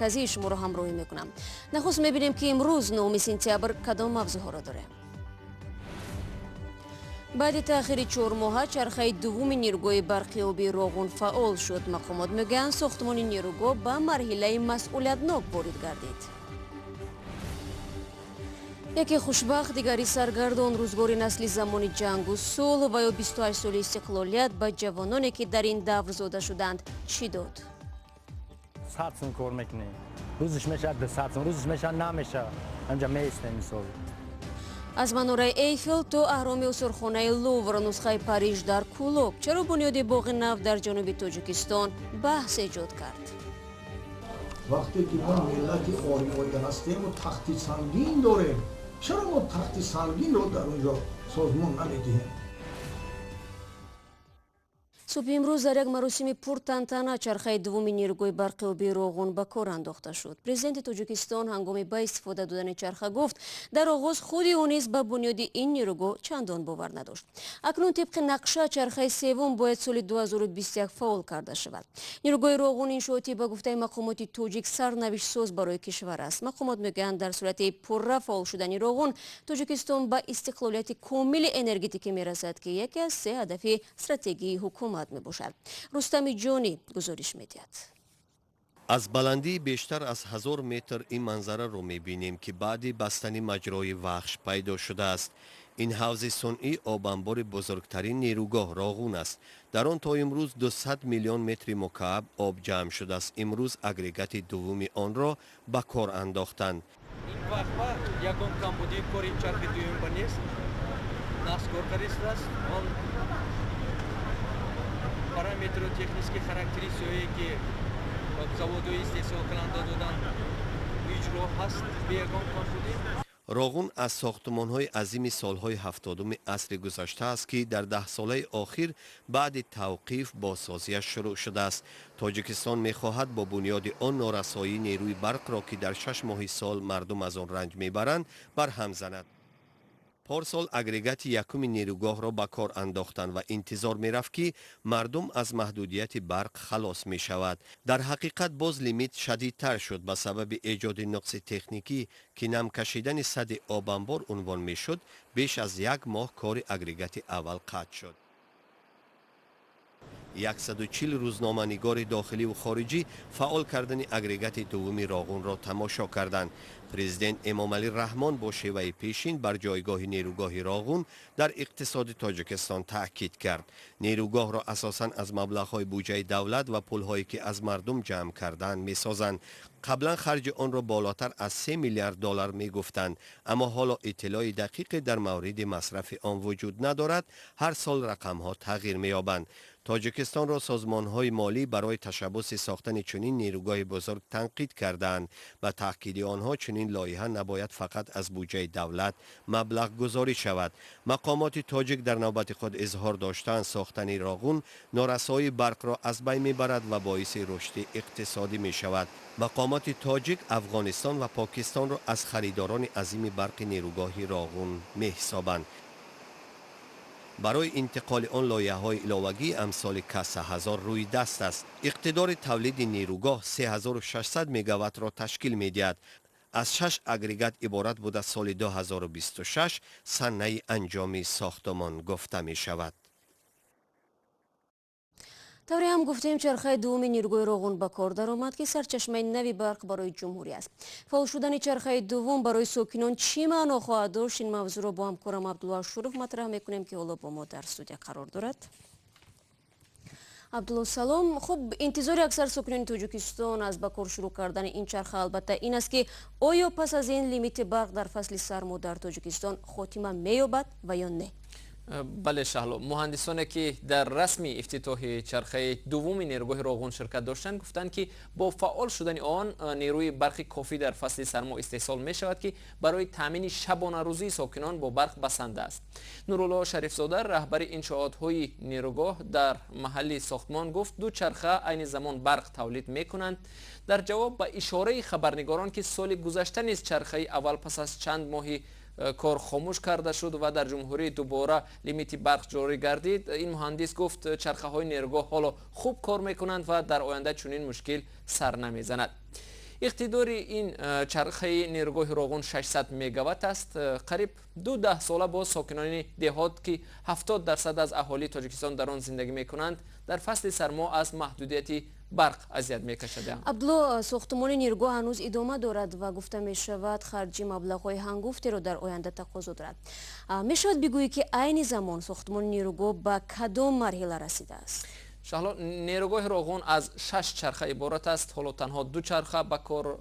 مرکزی شما رو همراهی میکنم. نخست میبینیم که امروز 9 سентябр کدام موضوعها را داره. بعد تأخیر 4 ماه چرخه دوم نیروگاه برقی آبی راغون فعال شد. مقامات میگن ساختمان نیروگاه به مرحله مسئولیتناک وارد گردید. یکی خوشبخت دیگری سرگردان روزگار نسلی زمان جنگ و صلح و یا 28 سال استقلالیت به جوانانی که در این دور زاده شدند چی داد؟ 100 سون کار میکنه. روزش میشه 200 سون، روزش میشه نمیشه. همجا میسته مثال. از مناره ایفل تا اهرام استورخانه لوور نسخه پاریژ در کولوب چرا بنیاد باغ نفت در جنوب تاجیکستان بحث ایجاد کرد؟ وقتی که ما ملت آریایی هستیم و تخت سنگین داریم، چرا ما تخت سنگین رو در اونجا سازمان نمیدیم؟ صبح امروز در یک مراسم پرتنطنه چرخه دوم نیروگاه برقی آبی راغون به کار انداخته شد. پرزیدنت تاجیکستان هنگام به استفاده دادن چرخه گفت در آغاز خود او نیز به بنیاد این نیروگاه چندان باور نداشت. اکنون طبق نقشه چرخه سوم باید سال 2021 فعال کرده شود. نیروگاه راغون انشاءاتی به گفته مقامات تاجیک سرنوشت ساز برای کشور است. مقامات میگویند در صورت پررا فعال شدن راغون تاجیکستان به استقلالیت کامل انرژتیکی میرسد که یکی از 3 هدف استراتژی حکومت می باشد. رستم جانی گزارش میدهد. از بلندی بیشتر از 1000 متر این منظره رو می بینیم که بعد بستن مجرای وحش پیدا شده است. این حوض صنعی آبانبار بزرگترین نیروگاه راغون است. در آن تا امروز 200 میلیون متر مکعب آب جمع شده است. امروز اگریگات دوم آن را به کار انداختند. این وقت یکم کمبودی کاری چرخ دوم نیست. ناسکورکاریست است. پارامتر و تکنیکی خاراکتریستیکی که заводи استحصال کننده دادن اجرا هست بیگان کنفودی. راغون از ساختمان‌های عظیم سالهای 70 عصر گذشته است که در 10 ساله آخر بعد توقیف بازسازیش شروع شده است. تاجیکستان می‌خواهد با بنیاد آن نارسایی نیروی برق را که در 6 ماه سال مردم از آن رنج می‌برند برهم زند. پارسال اگریگات یکم نیروگاه را به کار انداختند و انتظار می رفت که مردم از محدودیت برق خلاص می شود. در حقیقت باز لیمیت شدیدتر شد به سبب ایجاد نقص تکنیکی که نم کشیدن سد آبانبار عنوان می شد. بیش از 1 ماه کار اگریگات اول قطع شد. 140 روزنامه‌نگار داخلی و خارجی فعال کردن اگریگات دوم راغون را تماشا کردند. پرزیدنت امامعلی رحمان با شیوه پیشین بر جایگاه نیروگاه راغون در اقتصاد تاجیکستان تاکید کرد. نیروگاه را اساساً از مبلغ‌های بودجه دولت و پول‌هایی که از مردم جمع کردند می‌سازند. قبلا خرج آن را بالاتر از 3 میلیارد دلار می‌گفتند، اما حالا اطلاع دقیق در مورد مصرف آن وجود ندارد. هر سال رقم‌ها تغییر می‌یابند. تاجیکستان را سازمان‌های مالی برای تشبث ساختن چنین نیروگاه بزرگ تنقید کردند. و تأکید آنها چنین لایحه نباید فقط از بودجه دولت مبلغ گذاری شود. مقامات تاجیک در نوبت خود اظهار داشتند ساختن راغون نارسایی برق را از بین میبرد و باعث رشد اقتصادی می شود. مقامات تاجیک افغانستان و پاکستان را از خریداران عظیم برق نیروگاه راغون می حسابند. برای انتقال آن لایحه‌های علاوگی امثال کسه هزار روی دست است. اقتدار تولید نیروگاه 3600 مگاوات را تشکیل می‌دهد. از 6 اگریگات عبارت بود. سال 2026 سنه انجام ساختمان گفته می شود. طوری هم گفتیم چرخه دوم نیروگاه راغون به کار درآمد که سرچشمه نوی برق برای جمهوری است. فعال شدن چرخه دوم برای ساکنان چی معنا خواهد داشت؟ این موضوع را با همکارم عبدالله شروف مطرح میکنیم که حالا با ما در استودیو قرار دارد. عبدالله سلام. خب انتظار اکثر ساکنان تاجیکستان از به کار شروع کردن این چرخه البته این است که آیا پس از این لیمیت برق در فصل سرما در تاجیکستان خاتمه می‌یابد و یا نه؟ بله شهلا، مهندسانی که در رسمی افتتاح چرخه دوم نیروگاه راغون شرکت داشتند گفتند که با فعال شدن آن نیروی برق کافی در فصل سرما استحصال می شود که برای تامین شبانه روزی ساکنان با برق بسنده است. نورالله شریفزاده رهبر انشاءات های نیروگاه در محل ساختمان گفت 2 چرخه عین زمان برق تولید می کنند. در جواب به اشاره خبرنگاران که سال گذشته نیز چرخه اول پس از چند ماهی کار خاموش کرده شد و در جمهوری دوباره لیمیت برق جاری گردید، این مهندس گفت چرخه های نیروگاه حالا خوب کار میکنند و در آینده چنین مشکل سر نمیزند. اقتدار این چرخه نیروگاه راغون 600 مگاوات است. قریب 12 ساله با ساکنان دهات که 70% از اهالی تاجیکستان در آن زندگی میکنند در فصل سرما از محدودیت برق اذیت میکشند. عبدالله، ساختمان نیروگاه هنوز ادامه دارد و گفته می شود خرج مبلغ‌های هنگفتی را در آینده تقاضا دارد. می شود بگویی که عین زمان ساختمان نیروگاه به کدام مرحله رسیده است؟ شهلا، نیروگاه راغون از 6 چرخه عبارت است. حالا تنها 2 چرخه به کار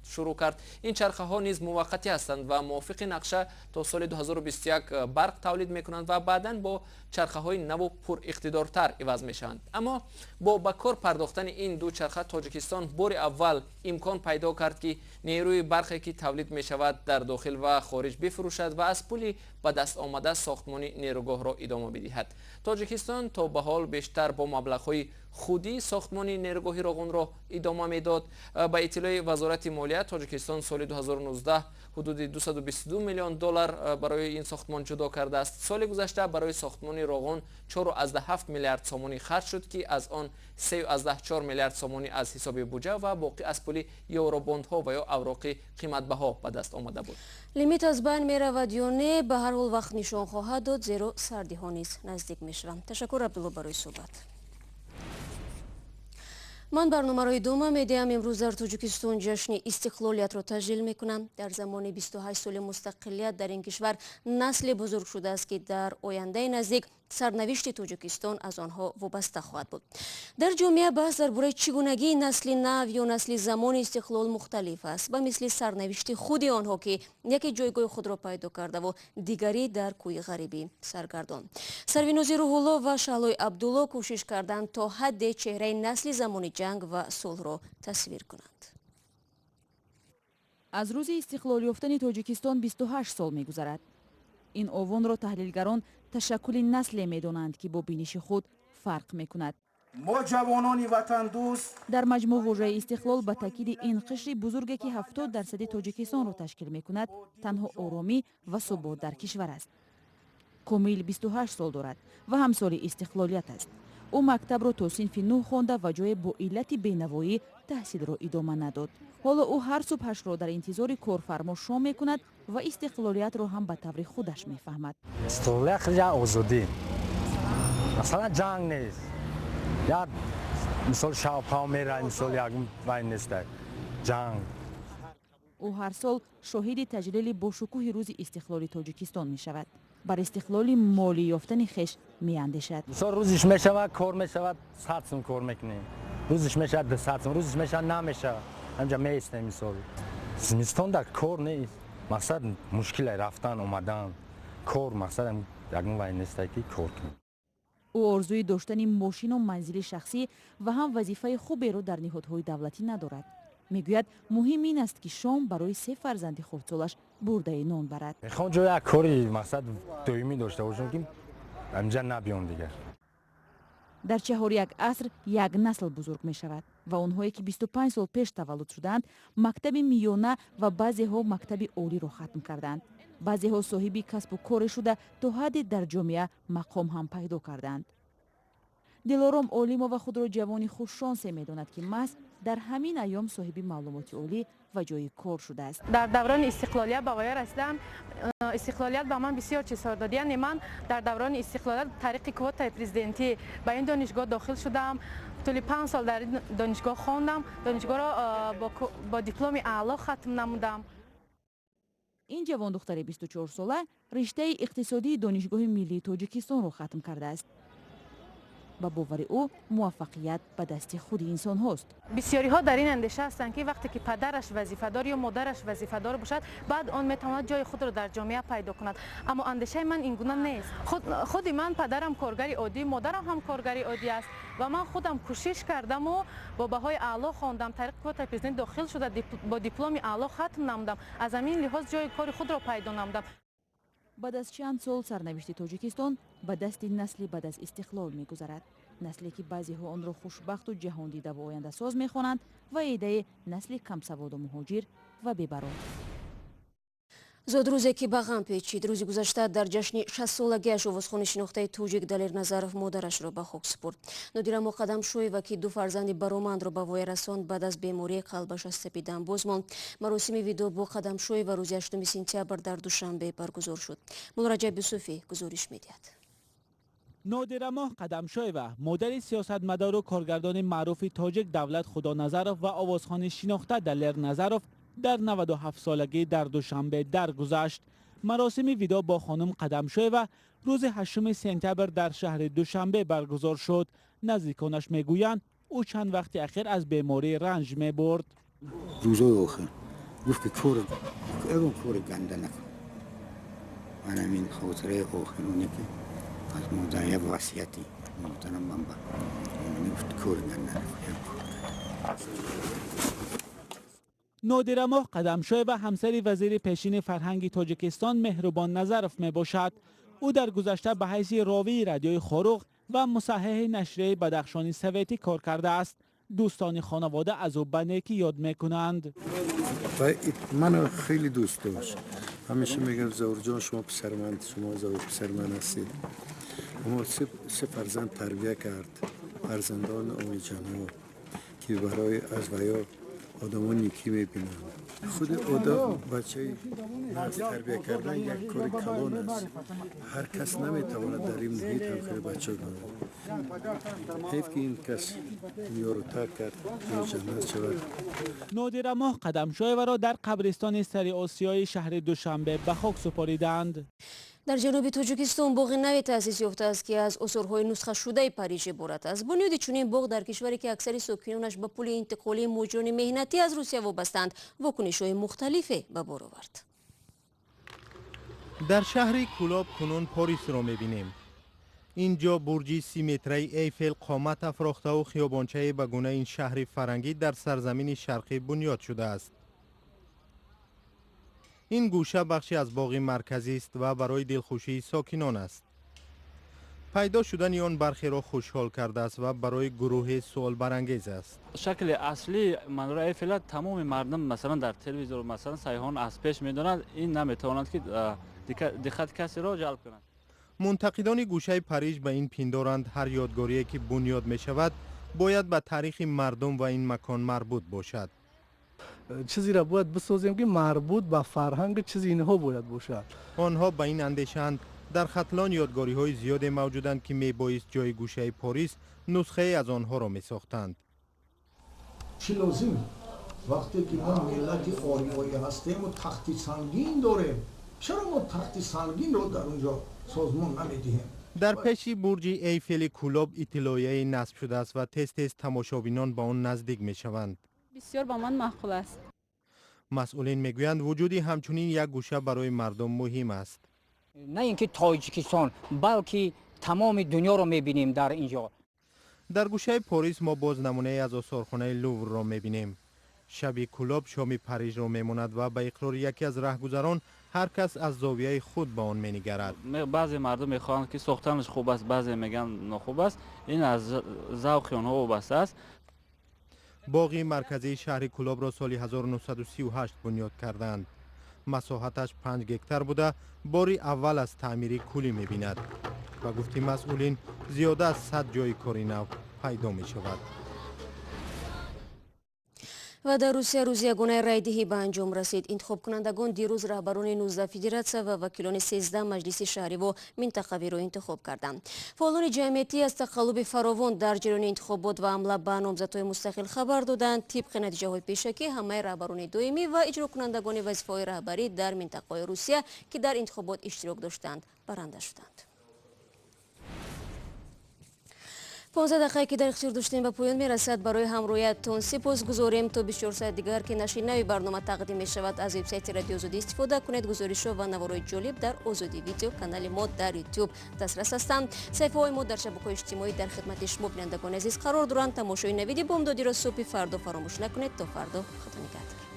شروع کرد. این چرخه ها نیز موقتی هستند و موافق نقشه تا سال 2021 برق تولید میکنند و بعدا با چرخه های نو پر اقتدارتر عوض میشوند. اما با به کار پرداختن این 2 چرخه تاجیکستان بار اول امکان پیدا کرد که نیروی برقی که تولید می شود در داخل و خارج بفروشد و از پولی به دست آمده ساختمان نیروگاه را ادامه بدهد. تاجیکستان تا به حال بیشتر با مبلغ‌های خودی ساختمان نیروگاه راغون را ادامه میداد. با اطلاع وزارت مالیه تاجیکستان سال 2019 حدود 222 میلیون دلار برای این ساختمان جدا کرده است. سال گذشته برای ساختمان راغون 4.7 میلیارد سامانی خرج شد که از آن 3.4 میلیارد سامانی از حساب بودجه و باقی از پول یوروبوندها و یا اوراق قیمت‌بها به دست آمده بود. لیمیت از بین می رود یا نه به هر حال وقت نشان خواهد داد، زیرا سردی ها نیز نزدیک می شوند. تشکر عبدالله برای صحبت. من برنامه را ادامه میدهم. امروز در تاجیکستان جشن استقلالیت را تجلیل میکنم. در زمان 28 سال مستقلیت در این کشور نسل بزرگ شده است که در آینده نزدیک سرنوشت تاجیکستان از آنها وابسته خواهد بود. در جامعه بحث درباره چگونگی نسل نو یا نسل زمان استقلال مختلف است، به مثل سرنوشت خود آنها که یکی جایگاه خود را پیدا کرده و دیگری در کوی غریبی سرگردان. سروینازی روح‌الله و شهلای عبدالله کوشش کردند تا حد چهره نسل زمان جنگ و صلح را تصویر کنند. از روز استقلال یافتن تاجیکستان 28 سال می‌گذرد. این آوان را تحلیلگران تشکل نسل می‌دانند که با بینش خود فرق می‌کند. ما جوانان وطن دوست در مجموع واژه استقلال به تاکید این قشر بزرگی که 70% تاجیکستان را تشکیل می‌کند تنها آرامی و ثبات در کشور است. کامیل 28 سال دارد و همسال استقلالیت است. او مکتب را تا صنف 9 خوانده و جای با علت بینوایی تحصیل را ادامه نداد. حالا او هر صبحش را در انتظار کارفرما شام می‌کند و استقلالیت را هم به طور خودش می‌فهمد. استقلالیت خیلی آزادی. مثلا جنگ نیست. یا مثال شاپا میره، مثال یک وین نیست. جنگ. او هر سال شاهد تجلیل با شکوه روز استقلال تاجیکستان می‌شود. بر استقلال مالی یافتن خویش می‌اندیشد. مثال روزش میشود کار میشود 100 سوم کار میکنی. روزش میشود 200 سوم، روزش میشود نمیشه. همجا میسته مثال. زمستان در کار نیست. مقصد مشکل رفتن اومدن. کار مقصد یک وین نیست که کار کنی. او آرزوی داشتن ماشین و منزل شخصی و هم وظیفه خوبی را در نهادهای دولتی ندارد. میگوید مهم این است که شام برای 3 فرزند خردسالش برده نان برد. میخوام جای یک کاری مقصد دائمی داشته باشم که همجا نبیام دیگه. در چهار یک عصر یک نسل بزرگ می شود و آنهایی که 25 سال پیش تولد شدند مکتب میانه و بعضی ها مکتب عالی را ختم کردند. بعضی ها صاحب کسب و کار شده تا حدی در جامعه مقام هم پیدا کردند. دلارام عالم و خود را جوانی خوششانس می‌داند که محض در همین ایام صاحب معلومات عالی و جای کار شده است. در دوران استقلالیت به غایه رسیدم. استقلالیت به من بسیار چیزها داد. یعنی من در دوران استقلالیت طریق کوتا پرزیدنتی به این دانشگاه داخل شدم. طول 5 سال در این دانشگاه خواندم. دانشگاه را با دیپلم اعلی ختم نمودم. این جوان دختر 24 ساله رشته اقتصادی دانشگاه ملی تاجیکستان را ختم کرده است. با باور او موفقیت به دست خود انسان هاست. بسیاری ها در این اندیشه هستند که وقتی که پدرش وظیفه‌دار یا مادرش وظیفه‌دار باشد بعد آن میتواند جای خود را در جامعه پیدا کند، اما اندیشه من این گونه نیست. خود من پدرم کارگر عادی، مادرم هم کارگر عادی است و من خودم کوشش کردم و با بهای اعلی خواندم، طریق کوتا پرزیدنت داخل شده، با دیپلم اعلی ختم نمودم، از همین لحاظ جای کار خود را پیدا نمودم. بعد از چند سال سرنوشت تاجیکستان به دست نسلی بعد از استقلال می‌گذرد. نسلی که بعضی ها آن را خوشبخت و جهان دیده و آینده ساز می‌خوانند و ایده نسل کم سواد و مهاجر و بی‌برای. زود روزی که به غم پیچید. روز گذشته در جشن 60 سالگیش آوازخوان شناخته توجیک دلیر نظرов مادرش را به خاک سپرد. نادر مقدم شویوا که دو فرزند برومند را به وای رساند بعد از بیماری قلبش از سپیدن باز ماند. مراسم ویدو با قدم شویوا روز 8 سентябр در دوشنبه برگزار شد. مولرجب یوسفی گزارش می‌دهد. نادر قدم شویوا مادر سیاستمدار و کارگردان معروف تاجیک دولت خدا نظرов و آوازخوان شناخته دلیر نظرов در 97 سالگی در دوشنبه درگذشت. مراسم ویدا با خانم قدم شویوا روز 8 سентябр در شهر دوشنبه برگزار شد. نزدیکانش میگویند او چند وقت اخیر از بیماری رنج میبرد. روزای آخر گفت که کار گنده نکن. من همین خاطره آخرونی که از مادر یک وصیتی محترم من گفت کار گنده نکن. نادر قدم شویوا همسر وزیر پیشین فرهنگ تاجیکستان مهربان نظرov می باشد. او در گذشته به حیث راوی رادیوی خاروق و مصحح نشریه بدخشانی سویتی کار کرده است. دوستان خانواده از او به نیکی یاد می کنند. من خیلی دوست داشت. همیشه میگم زور جان شما پسر زور پسر من هستید. اما سه فرزند تربیت کرد. فرزندان آقای جناب که برای از ویا آدمان نیکی میبینن. خود آدم بچه تربیت کردن یک کار کلان است. هر کس نمیتواند در این محیط هم خیلی بچه کنه. حیف که این کس یارو ترک کرد جنت شود. نادر قدم شویوا را در قبرستان سر آسیای شهر دوشنبه به خاک سپاریدند. در جنوب تاجیکستان باغ نوی تأسیس یافته است که از اثرهای نسخه شده پریژ عبارت است. بنیاد چنین باغ در کشوری که اکثر ساکنانش به پول انتقالی مجرم مهنتی از روسیه وابستند واکنش‌های مختلفی به بار آورد. در شهر کولاب کنون پاریس را می‌بینیم. اینجا برج 30 متری ایفل قامت افراخته و خیابانچه به گونه این شهر فرنگی در سرزمین شرقی بنیاد شده است. این گوشه بخشی از باغ مرکزی است و برای دلخوشی ساکنان است. پیدا شدن آن برخی را خوشحال کرده است و برای گروه سوال برانگیز است. شکل اصلی منظور ایفل تمام مردم مثلا در تلویزیون مثلا سیاحان از پیش می‌دانند، این نمی‌تواند که دقت کسی را جلب کند. منتقدان گوشه پاریس به این پندارند هر یادگاری که بنیاد می شود باید به تاریخ مردم و این مکان مربوط باشد. چیزی را باید بسازیم که مربوط به فرهنگ چیزی اینها باید باشد. آنها به این اندیشند در ختلان یادگاری های زیاد موجودند که می بایست جای گوشه پاریس نسخه از آنها را می ساختند. چی لازم وقتی که ما ملت آریایی هستیم و تخت سنگین داریم، چرا ما تخت سنگین رو در اونجا سازمان نمیدیم؟ در پیشی برج ایفل کولاب اطلاعیه نصب شده است و تست تماشابینان به آن نزدیک می شوند. بسیار با من معقول است. مسئولین میگویند وجودی همچنین یک گوشه برای مردم مهم است. نه اینکه تاجیکستان بلکه تمام دنیا رو میبینیم در اینجا. در گوشه پاریس ما باز نمونه از آثارخانه لوور را میبینیم. شب کولاب شام پاریس را میماند و به اقرار یکی از رهگذران هر کس از زاویه خود به آن مینگرد. بعضی مردم میخواهند که ساختنش خوب است، بعضی میگن ناخوب است. این از ذوق آنها وابسته است. باغ مرکزی شهر کولاب را سال 1938 بنیاد کردند. مساحتش 5 هکتار بوده، باری اول از تعمیری کلی می‌بیند و گفتی مسئولین زیاده از 100 جای کاری نو پیدا می شود. و در روسیه روز یگانه رایدهی به انجام رسید. انتخاب کنندگان دیروز رهبران 19 فدراسیا و وکیلان 13 مجلس شهری و منطقوی را انتخاب کردند. فعالان جمعیتی از تقلب فراوان در جریان انتخابات و حمله به نامزدهای مستقل خبر دادند. طبق نتیجه های پیشکی همه رهبران دائمی و اجرا کنندگان وظیفه‌های رهبری در منطقه روسیه که در انتخابات اشتراک داشتند برنده شدند. 15 دقیقه که در اختیار داشتیم به پایان میرسد. برای همراهیتتان سپاس گذاریم. تا 24 ساعت دیگر که نشر نوی برنامه تقدیم می شود از وبسایت رادیو آزادی استفاده کنید. گزارش‌ها و نوارهای جالب در آزادی ویدیو کانال ما در یوتیوب دسترس هستند. صفحه‌های ما در شبکه‌های اجتماعی در خدمت شما بینندگان عزیز قرار دارند. تماشای نوید بامدادی را صبح فردا فراموش نکنید. تا فردا خدا نگهدار.